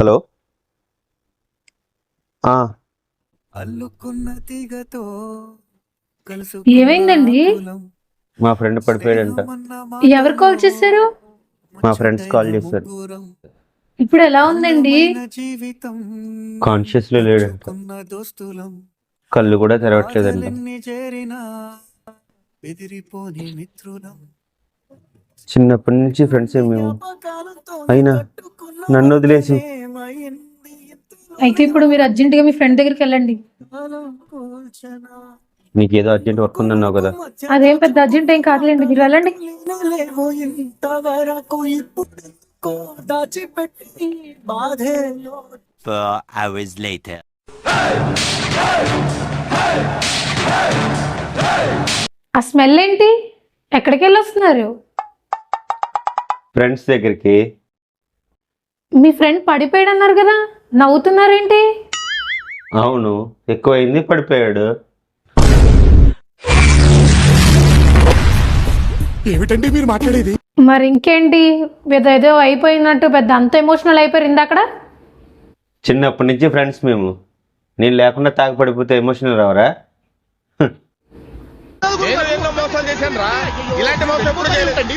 Hello. ఏమైందండి? మా friend పడిపోయాడంట. ఎవరు కాల్ చేశారు? మా ఫ్రెండ్స్ కాల్ చేశారు. ఇప్పుడు ఎలా ఉందండి? కాన్షియస్ లో లేడంట. కళ్ళు కూడా తెరవట్లేదంట. చిన్నప్పటి నుంచి ఫ్రెండ్స్ మేము, అయినా నన్ను వదిలేసి. అయితే ఇప్పుడు మీరు అర్జెంట్ గా మీ ఫ్రెండ్ దగ్గరికి వెళ్ళండి. నీకేదో అర్జెంట్ వర్క్ ఉందన్నావు కదా. అదేం పెద్ద అర్జెంట్ ఏం కాదులేండి, మీరు వెళ్ళండి. hours later. ఆ స్మెల్ ఏంటి? ఎక్కడికి వెళ్ళి వస్తున్నారు? ఫ్రెండ్స్ దగ్గరికి. మీ ఫ్రెండ్ పడిపోయాడు అన్నారు కదా, నవ్వుతున్నారేంటి? అవును, ఎక్కువైంది, పడిపోయాడు. ఏమిటండి మీరు మాట్లాడేది? మరి ఇంకేంటి, ఏదో అయిపోయినట్టు పెద్ద అంత ఎమోషనల్ అయిపోయారు ఇందాకడ. చిన్నప్పటి నుంచి ఫ్రెండ్స్ మేము, నేను లేకుండా తాగి పడిపోతే ఎమోషనల్ రావరా? మోసం చేశాను రా, ఇలాంటి మోసం ఎప్పుడు చేయలేదండి.